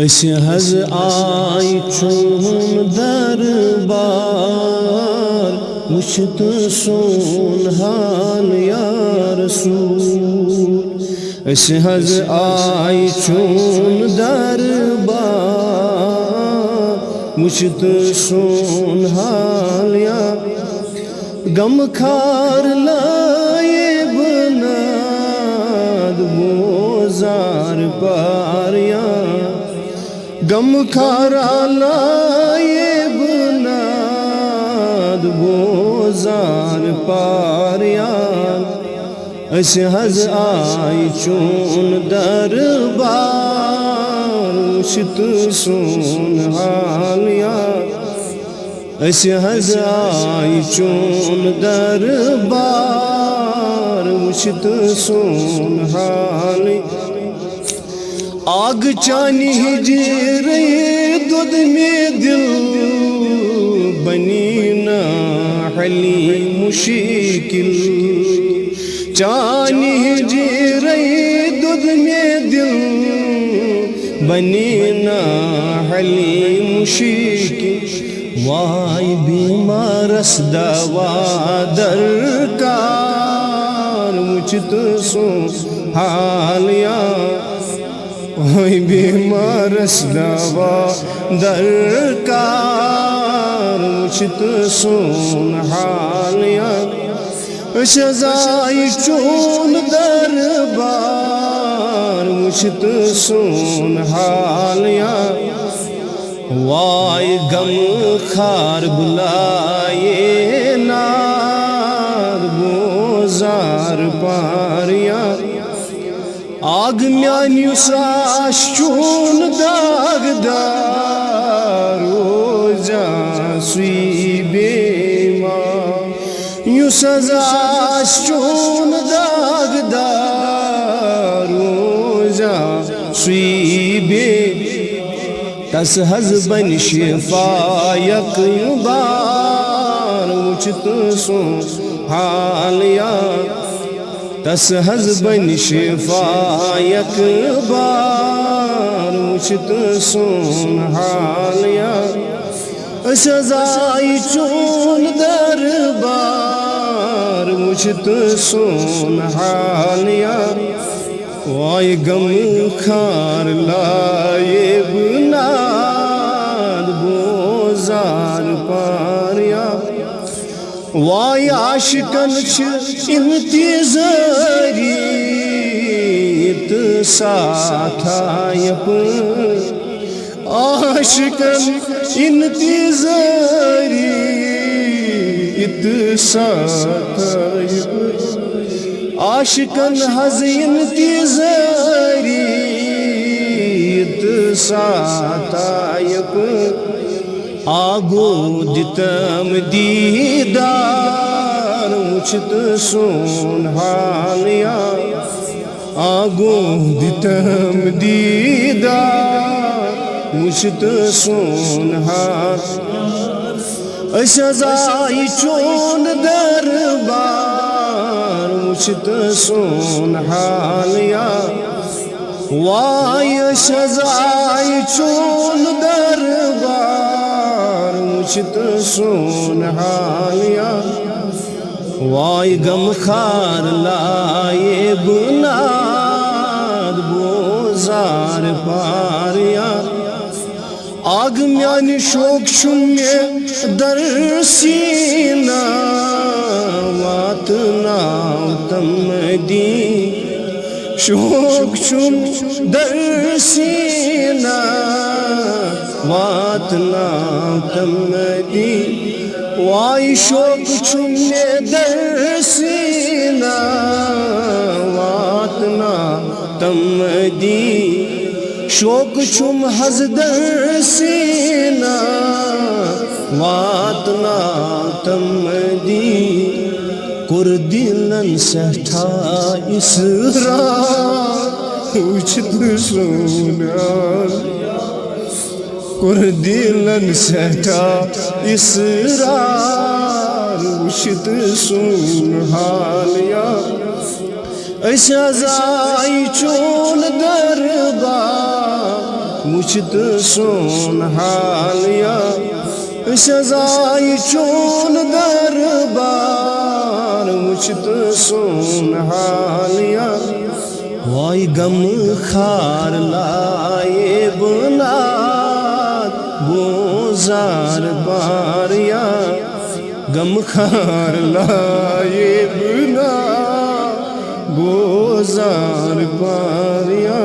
أسۍ حظ آے چون دربار وُچھِتھ سون حال یا رسول أسۍ حظ آے چون دربار وُچھِتھ سون حال یا غم خار لائے بناد بوزار پاریا غم خارا لائے بناد بوزار پاریان أسۍ حظ آے چون دربار وُچھِتھ سون حال یا أسۍ حظ آے چون دربار وُچھِتھ سون حال آگ چانی ہجرے دودھ میں دل بنی نا حلی مشکل چانی ہجرے دودھ میں دل بنی نا حلی مشکل وای بیمارس دوا درکار وُچھِتھ سون حال یا وای بیمارس دوا درکار وُچھِتھ سون حال یا أسۍ حظ آے چون دربار وُچھِتھ سون حال یا وای غم خار بلائے نار بوزار پاریا آگ میانیس آس چون داغدار روزا سوی بیمار یُس حظ آس چون داغدار روزا سوی بیمار تس حظ بن شفا یقینبار وُچھِتھ سون حال یا تس حظ بن شفا یقینبار وُچھِتھ سون حال یا أسۍ حظ آے چون دربار وُچھِتھ سون حال یا وای غم خار لائے بناد بوزار پاریا وای عاشقن چھ انتظاری ساتھ آئے عاشقن انتظاری ساتھ آئے عاشقن حظ انتظاری ساتھ آئے آگو دتم دیدار وُچھِتھ سون حال یا آگو دتم دیدار وُچھِتھ سون حال أسۍ حظ آے چون دربار وُچھِتھ سون حال یا وای أسۍ حظ آے چون دربار وُچھِتھ سون حال یا وای غم خار لائے بناد بوزار پاریا آگ میانہِ شوق چھُم مےٚ در سیٖنہ واتناو تمدیٖن شوق چھُم در سیٖنہ واتناو تمدیٖن وای شوق چھُم مےٚ در سیٖنہ واتناو تمدیٖن شوق چھُم حظ در سیٖنہ واتناو تمدیٖن کوٚر دِلن سٮ۪ٹھاہ اِصرار وُچھِتھ سون حال کوٚر دِلن سٮ۪ٹھاہ اِصرار وُچھِتھ سون حال یا أسۍ حظ آے چون دربار وچھت سون حالیا سزائی چون دربار وچھت سون حالیا وائی غم خار لائے بنات بوزار باریا غم خار لائے بنات بوزار باریا